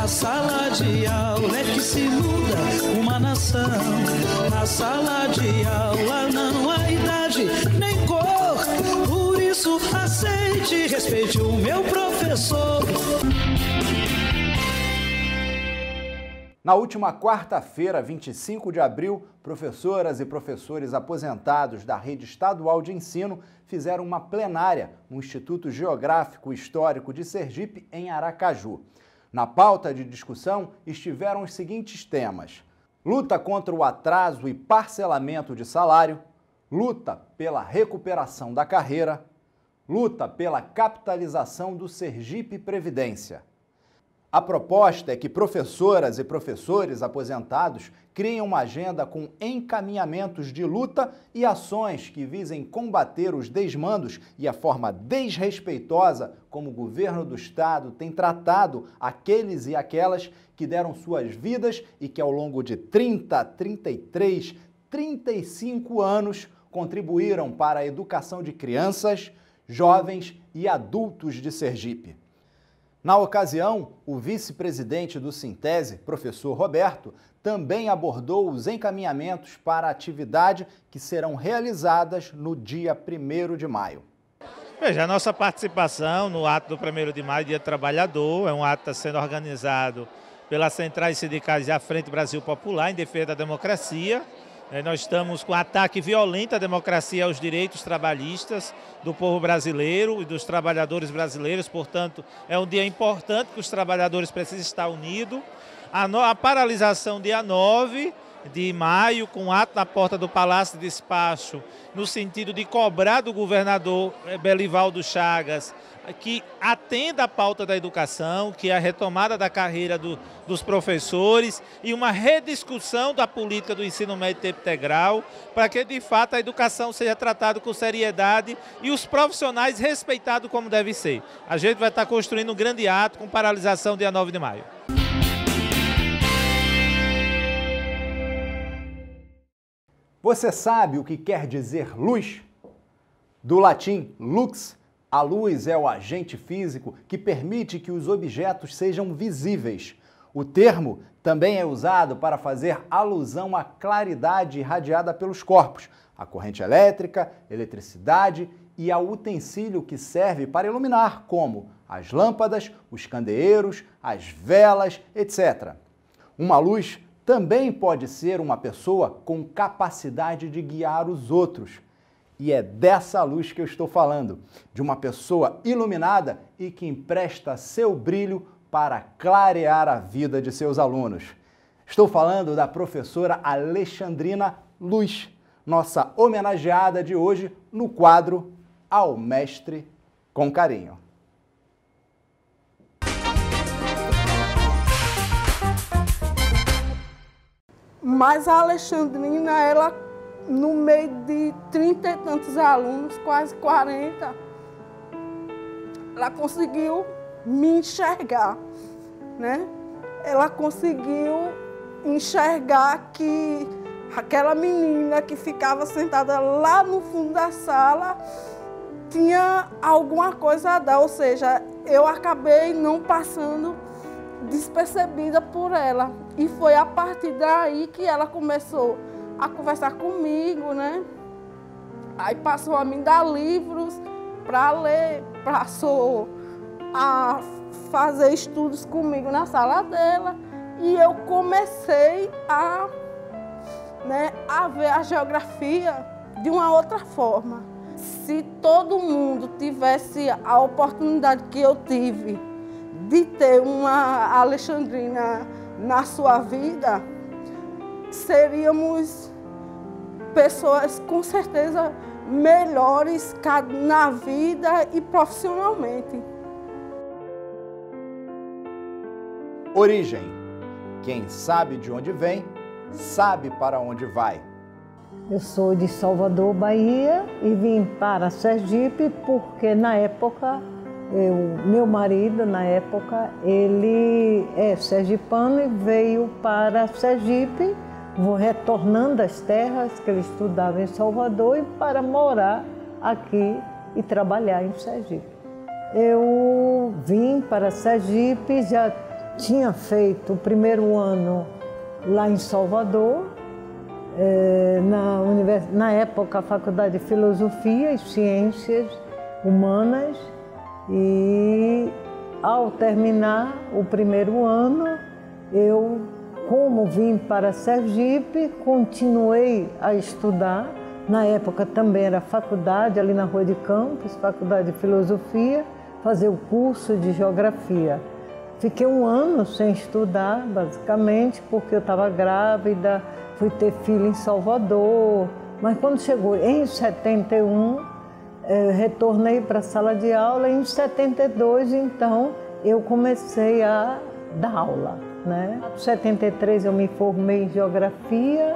Na sala de aula é que se muda uma nação. Na sala de aula não há idade nem cor. Por isso aceite e respeite o meu professor. Na última quarta-feira, 25 de abril, professoras e professores aposentados da Rede Estadual de Ensino fizeram uma plenária no Instituto Geográfico e Histórico de Sergipe, em Aracaju. Na pauta de discussão estiveram os seguintes temas: luta contra o atraso e parcelamento de salário, luta pela recuperação da carreira, luta pela capitalização do Sergipe Previdência. A proposta é que professoras e professores aposentados criem uma agenda com encaminhamentos de luta e ações que visem combater os desmandos e a forma desrespeitosa como o governo do estado tem tratado aqueles e aquelas que deram suas vidas e que ao longo de 30, 33, 35 anos contribuíram para a educação de crianças, jovens e adultos de Sergipe. Na ocasião, o vice-presidente do Sintese, professor Roberto, também abordou os encaminhamentos para a atividade que serão realizadas no dia 1º de maio. Veja, a nossa participação no ato do 1º de maio, Dia do Trabalhador, é um ato que está sendo organizado pelas centrais sindicais e a Frente Brasil Popular em defesa da democracia. Nós estamos com ataque violento à democracia e aos direitos trabalhistas do povo brasileiro e dos trabalhadores brasileiros, portanto, é um dia importante que os trabalhadores precisam estar unidos. A paralisação dia 9 de maio, com ato na porta do Palácio de Despacho, no sentido de cobrar do governador Belivaldo Chagas que atenda a pauta da educação, que é a retomada da carreira dos professores e uma rediscussão da política do ensino médio tempo integral, para que de fato a educação seja tratada com seriedade e os profissionais respeitados como deve ser. A gente vai estar construindo um grande ato com paralisação dia 9 de maio. Você sabe o que quer dizer luz? Do latim lux, a luz é o agente físico que permite que os objetos sejam visíveis. O termo também é usado para fazer alusão à claridade irradiada pelos corpos, à corrente elétrica, eletricidade e ao utensílio que serve para iluminar, como as lâmpadas, os candeeiros, as velas, etc. Uma luz também pode ser uma pessoa com capacidade de guiar os outros. E é dessa luz que eu estou falando, de uma pessoa iluminada e que empresta seu brilho para clarear a vida de seus alunos. Estou falando da professora Alexandrina Luz, nossa homenageada de hoje no quadro Ao Mestre com Carinho. Mas a Alexandrina, ela, no meio de 30 e tantos alunos, quase 40, ela conseguiu me enxergar, né? Ela conseguiu enxergar que aquela menina que ficava sentada lá no fundo da sala tinha alguma coisa a dar, ou seja, eu acabei não passando despercebida por ela. E foi a partir daí que ela começou a conversar comigo, né? Aí passou a me dar livros para ler, passou a fazer estudos comigo na sala dela e eu comecei a ver a geografia de uma outra forma. Se todo mundo tivesse a oportunidade que eu tive de ter uma Alexandrina na sua vida, seríamos pessoas com certeza melhores na vida e profissionalmente. Origem. Quem sabe de onde vem, sabe para onde vai. Eu sou de Salvador, Bahia, e vim para Sergipe porque na época, meu marido, na época, ele é sergipano e veio para Sergipe, vou retornando às terras que ele estudava em Salvador e para morar aqui e trabalhar em Sergipe. Eu vim para Sergipe, já tinha feito o primeiro ano lá em Salvador, na época a Faculdade de Filosofia e Ciências Humanas, e ao terminar o primeiro ano, eu, como vim para Sergipe, continuei a estudar. Na época também era faculdade, ali na Rua de Campos, Faculdade de Filosofia, fazer o curso de Geografia. Fiquei um ano sem estudar, basicamente, porque eu estava grávida, fui ter filho em Salvador. Mas quando chegou em 71, retornei para a sala de aula e em 72, então, eu comecei a dar aula, né? Em 73 eu me formei em Geografia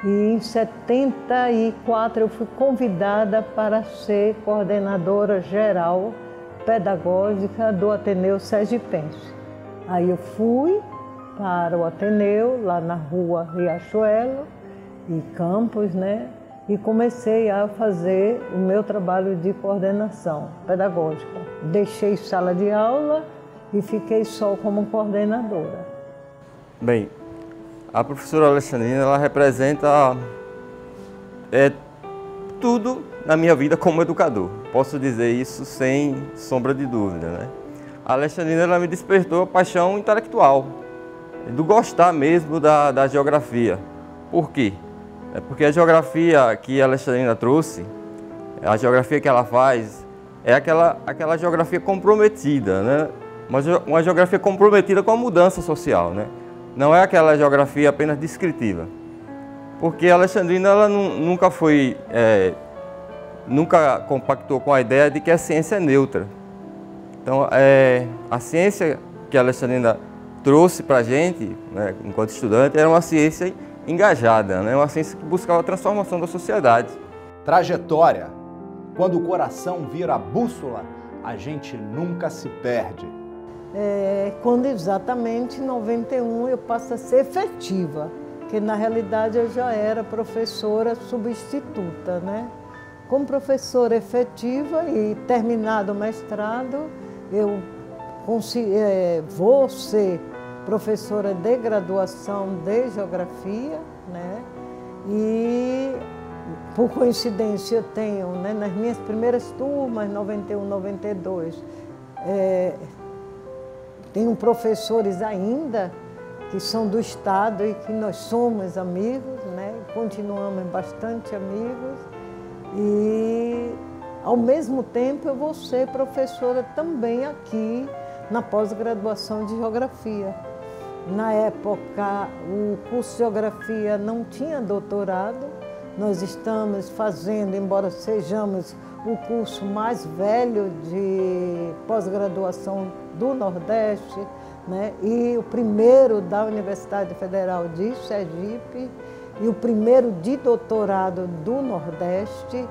e em 74 eu fui convidada para ser coordenadora geral pedagógica do Ateneu Sergipense. Aí eu fui para o Ateneu, lá na Rua Riachuelo e Campos, né? E comecei a fazer o meu trabalho de coordenação pedagógica. Deixei sala de aula e fiquei só como coordenadora. Bem, a professora Alexandrina, ela representa tudo na minha vida como educador. Posso dizer isso sem sombra de dúvida, né? A Alexandrina, ela me despertou a paixão intelectual, do gostar mesmo da geografia. Por quê? É porque a geografia que a Alexandrina trouxe, a geografia que ela faz, é aquela geografia comprometida, né? Uma geografia comprometida com a mudança social, né? Não é aquela geografia apenas descritiva. Porque a Alexandrina, ela nunca compactou com a ideia de que a ciência é neutra. Então, a ciência que a Alexandrina trouxe para a gente, né, enquanto estudante, era uma ciência engajada, né? Uma ciência que buscava a transformação da sociedade. Trajetória. Quando o coração vira a bússola, a gente nunca se perde. Quando exatamente em 91 eu passo a ser efetiva, que na realidade eu já era professora substituta, né? Como professora efetiva e terminado o mestrado, eu vou ser professora de graduação de Geografia, né? E, por coincidência, eu tenho, né, nas minhas primeiras turmas, 91, 92, tenho professores ainda que são do Estado e que nós somos amigos, né? Continuamos bastante amigos. E, ao mesmo tempo, eu vou ser professora também aqui na pós-graduação de Geografia. Na época, o curso de Geografia não tinha doutorado. Nós estamos fazendo, embora sejamos o curso mais velho de pós-graduação do Nordeste, né? E o primeiro da Universidade Federal de Sergipe e o primeiro de doutorado do Nordeste,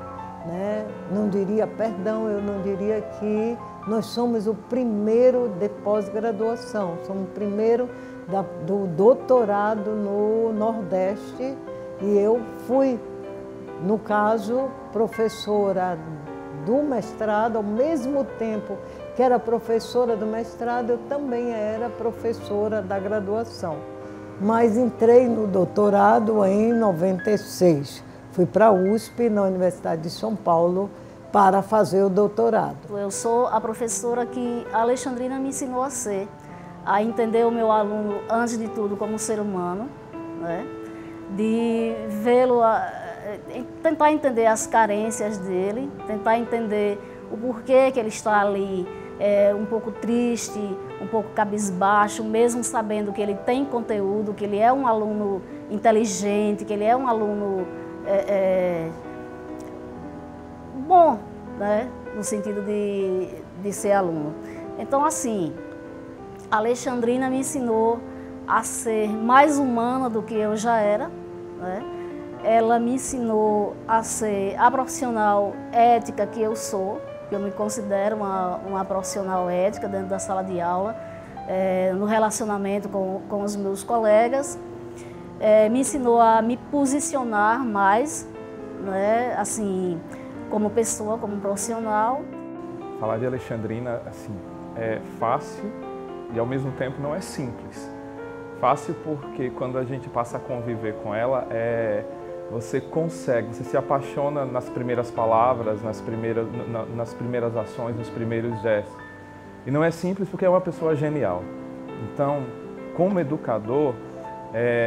né? Não diria, perdão, eu não diria que nós somos o primeiro de pós-graduação, somos o primeiro do doutorado no Nordeste, e eu fui, no caso, professora do mestrado. Ao mesmo tempo que era professora do mestrado, eu também era professora da graduação. Mas entrei no doutorado em 96. Fui para a USP, na Universidade de São Paulo, para fazer o doutorado. Eu sou a professora que a Alexandrina me ensinou a ser, a entender o meu aluno, antes de tudo, como ser humano, né? De vê-lo, tentar entender as carências dele, tentar entender o porquê que ele está ali, um pouco triste, um pouco cabisbaixo, mesmo sabendo que ele tem conteúdo, que ele é um aluno inteligente, que ele é um aluno bom, né? No sentido de ser aluno. Então, assim, a Alexandrina me ensinou a ser mais humana do que eu já era, né? Ela me ensinou a ser a profissional ética que eu sou, que eu me considero uma profissional ética dentro da sala de aula, no relacionamento com os meus colegas. Me ensinou a me posicionar mais, né, assim, como pessoa, como profissional. Falar de Alexandrina, assim, é fácil e ao mesmo tempo não é simples. Fácil porque quando a gente passa a conviver com ela, você você se apaixona nas primeiras palavras, nas primeiras ações, nos primeiros gestos. E não é simples porque é uma pessoa genial. Então, como educador,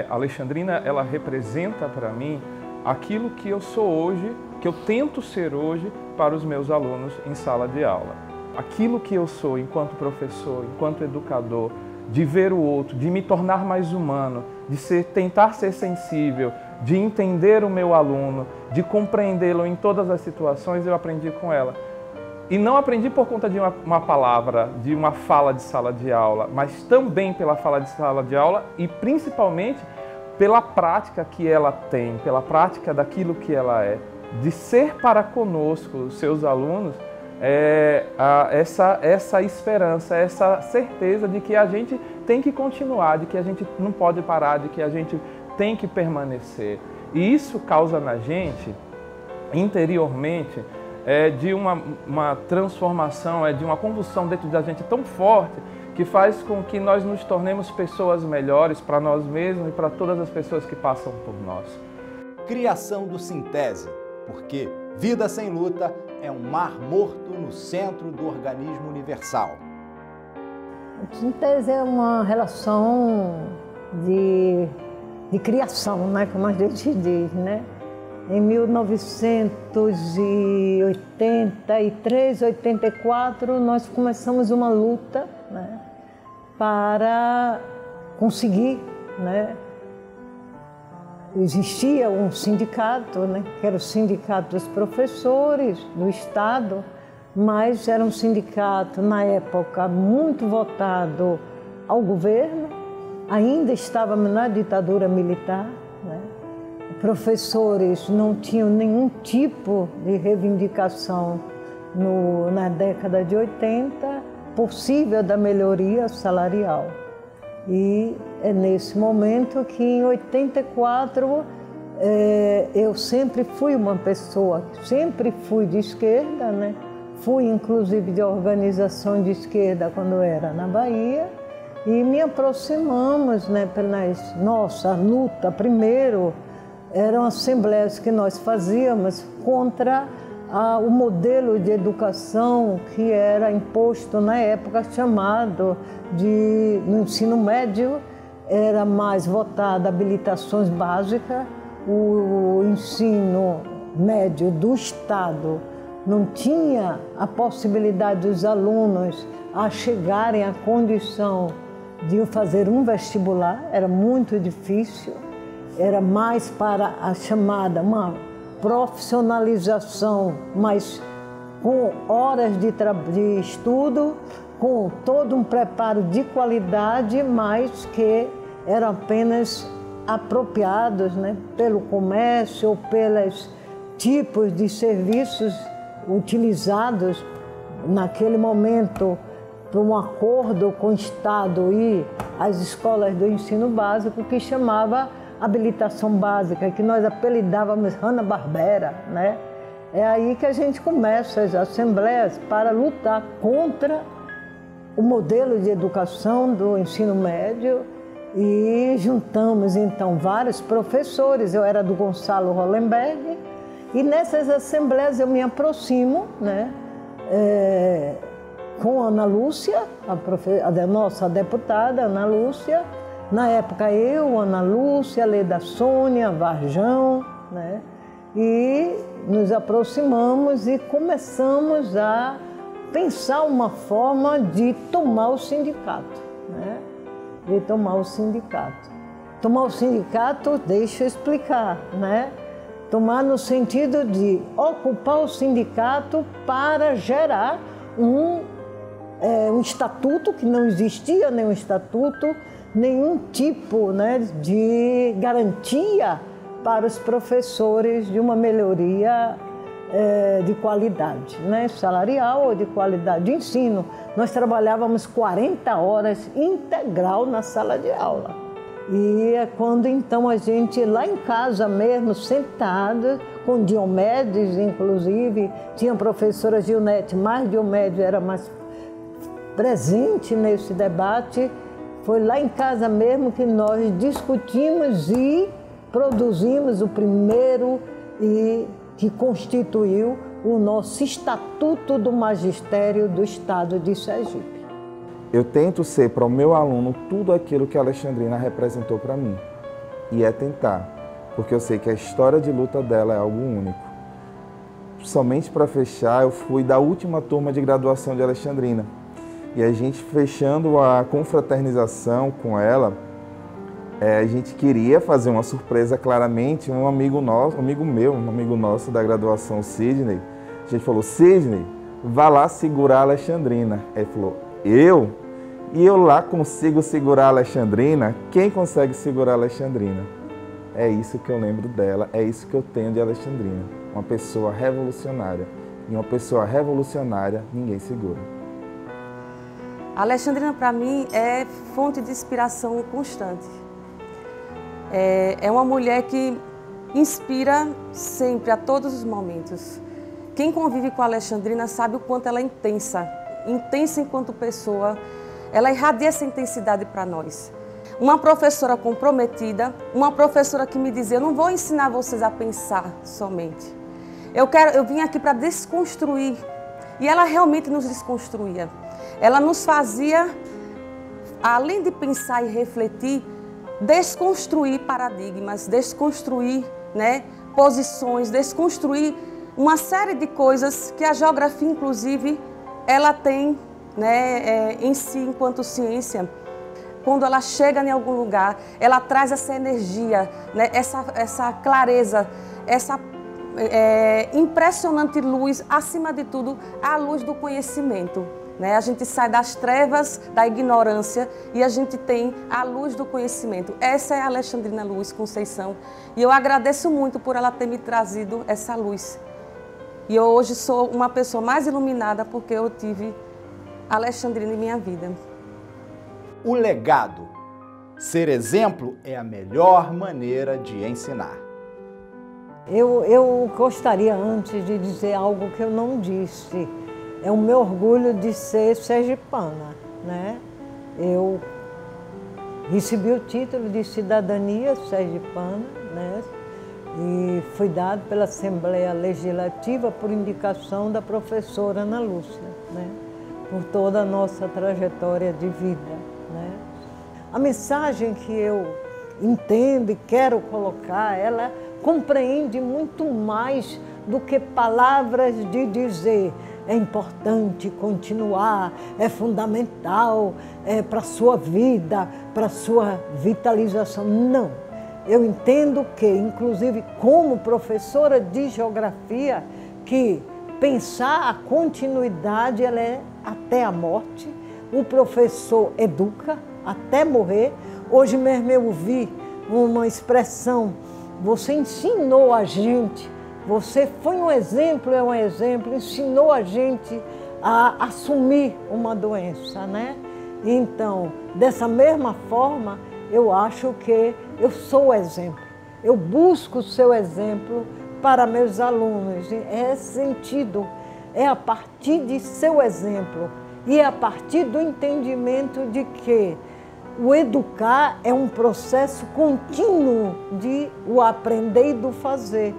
Alexandrina, ela representa para mim aquilo que eu sou hoje, que eu tento ser hoje para os meus alunos em sala de aula. Aquilo que eu sou enquanto professor, enquanto educador, de ver o outro, de me tornar mais humano, de tentar ser sensível, de entender o meu aluno, de compreendê-lo em todas as situações, eu aprendi com ela. E não aprendi por conta de uma palavra, de uma fala de sala de aula, mas também pela fala de sala de aula e principalmente pela prática que ela tem, pela prática daquilo que ela é. De ser para conosco, os seus alunos, essa esperança, essa certeza de que a gente tem que continuar, de que a gente não pode parar, de que a gente tem que permanecer. E isso causa na gente, interiormente, de uma transformação, de uma convulsão dentro da gente tão forte, que faz com que nós nos tornemos pessoas melhores para nós mesmos e para todas as pessoas que passam por nós. Criação do Sintese, porque vida sem luta é um mar morto no centro do organismo universal. A Sintese é uma relação de criação, né? Como a gente diz, né? Em 1983, 84, nós começamos uma luta, né, para conseguir, né? Existia um sindicato, né, que era o Sindicato dos Professores do Estado, mas era um sindicato, na época, muito votado ao governo, ainda estávamos na ditadura militar, né? Professores não tinham nenhum tipo de reivindicação na década de 80, possível da melhoria salarial. E é nesse momento que, em 84, eu sempre fui uma pessoa, sempre fui de esquerda, né? Fui, inclusive, de organização de esquerda quando era na Bahia, e me aproximamos, né, nossa luta primeiro. Eram assembleias que nós fazíamos contra o modelo de educação que era imposto na época, chamado no ensino médio, era mais votada habilitações básicas, o ensino médio do Estado não tinha a possibilidade dos alunos a chegarem à condição de fazer um vestibular, era muito difícil. Era mais para a chamada uma profissionalização, mas com horas de estudo, com todo um preparo de qualidade, mas que eram apenas apropriados, né, pelo comércio ou pelos tipos de serviços utilizados naquele momento por um acordo com o Estado e as escolas do ensino básico, que chamava habilitação básica, que nós apelidávamos Hanna-Barbera, né? É aí que a gente começa as assembleias para lutar contra o modelo de educação do ensino médio e juntamos então vários professores. Eu era do Gonçalo Hollenberg e nessas assembleias eu me aproximo, né, com a Ana Lúcia, a nossa deputada Ana Lúcia. Na época eu, Ana Lúcia, Leda Sônia, Varjão, né? E nos aproximamos e começamos a pensar uma forma de tomar o sindicato, né? De tomar o sindicato. Tomar o sindicato, deixa eu explicar, né? Tomar no sentido de ocupar o sindicato para gerar um estatuto, que não existia nenhum estatuto, nenhum tipo, né, de garantia para os professores de uma melhoria de qualidade, né, salarial ou de qualidade de ensino. Nós trabalhávamos 40 horas integral na sala de aula. E é quando então a gente, lá em casa mesmo, sentada, com Diomedes, inclusive, tinha a professora Gilnete, mas Diomedes era mais presente nesse debate. Foi lá em casa mesmo que nós discutimos e produzimos o primeiro e que constituiu o nosso Estatuto do Magistério do Estado de Sergipe. Eu tento ser para o meu aluno tudo aquilo que a Alexandrina representou para mim. E é tentar, porque eu sei que a história de luta dela é algo único. Somente para fechar, eu fui da última turma de graduação de Alexandrina. E a gente fechando a confraternização com ela, a gente queria fazer uma surpresa claramente. Um amigo nosso da graduação, Sidney, a gente falou: Sidney, vá lá segurar a Alexandrina. Ele falou: eu? E eu lá consigo segurar a Alexandrina? Quem consegue segurar a Alexandrina? É isso que eu lembro dela, é isso que eu tenho de Alexandrina. Uma pessoa revolucionária. E uma pessoa revolucionária ninguém segura. A Alexandrina, para mim, é fonte de inspiração constante. É uma mulher que inspira sempre, a todos os momentos. Quem convive com a Alexandrina sabe o quanto ela é intensa enquanto pessoa. Ela irradia essa intensidade para nós. Uma professora comprometida, uma professora que me dizia: eu não vou ensinar vocês a pensar somente. Eu vim aqui para desconstruir. E ela realmente nos desconstruía. Ela nos fazia, além de pensar e refletir, desconstruir paradigmas, desconstruir, posições, desconstruir uma série de coisas que a geografia, inclusive, ela tem em si enquanto ciência. Quando ela chega em algum lugar, ela traz essa energia, essa clareza, essa impressionante luz, acima de tudo, a luz do conhecimento. A gente sai das trevas, da ignorância, e a gente tem a luz do conhecimento. Essa é a Alexandrina Luz Conceição. E eu agradeço muito por ela ter me trazido essa luz. E eu hoje sou uma pessoa mais iluminada porque eu tive a Alexandrina em minha vida. O legado. Ser exemplo é a melhor maneira de ensinar. Eu gostaria antes de dizer algo que eu não disse. É o meu orgulho de ser sergipana, Eu recebi o título de cidadania sergipana, E foi dado pela Assembleia Legislativa por indicação da professora Ana Lúcia, Por toda a nossa trajetória de vida, A mensagem que eu entendo e quero colocar, ela compreende muito mais do que palavras de dizer. É importante continuar, é fundamental, é para a sua vida, para a sua vitalização. Não. Eu entendo que, inclusive como professora de geografia, que pensar a continuidade ela é até a morte. O professor educa até morrer. Hoje mesmo eu ouvi uma expressão: você ensinou a gente. Você foi um exemplo, ensinou a gente a assumir uma doença, Então, dessa mesma forma, eu acho que eu sou o exemplo. Eu busco o seu exemplo para meus alunos. É esse sentido, é a partir de seu exemplo e é a partir do entendimento de que o educar é um processo contínuo de o aprender e do fazer.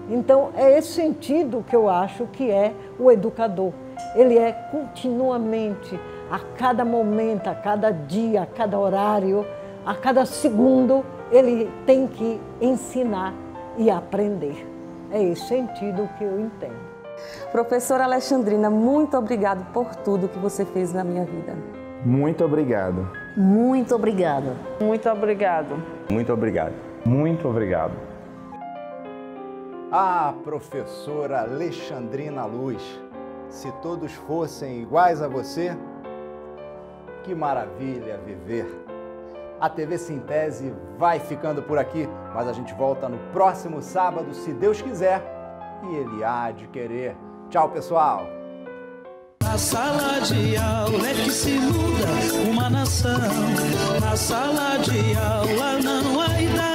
Então, é esse sentido que eu acho que é o educador. Ele é continuamente, a cada momento, a cada dia, a cada horário, a cada segundo, ele tem que ensinar e aprender. É esse sentido que eu entendo. Professora Alexandrina, muito obrigada por tudo que você fez na minha vida. Muito obrigado. Muito obrigada. Muito obrigado. Muito obrigado. Muito obrigado. Ah, professora Alexandrina Luz, se todos fossem iguais a você, que maravilha viver. A TV Sintese vai ficando por aqui, mas a gente volta no próximo sábado, se Deus quiser, e Ele há de querer. Tchau, pessoal! Na sala de aula é que se muda uma nação. Na sala de aula não há idade.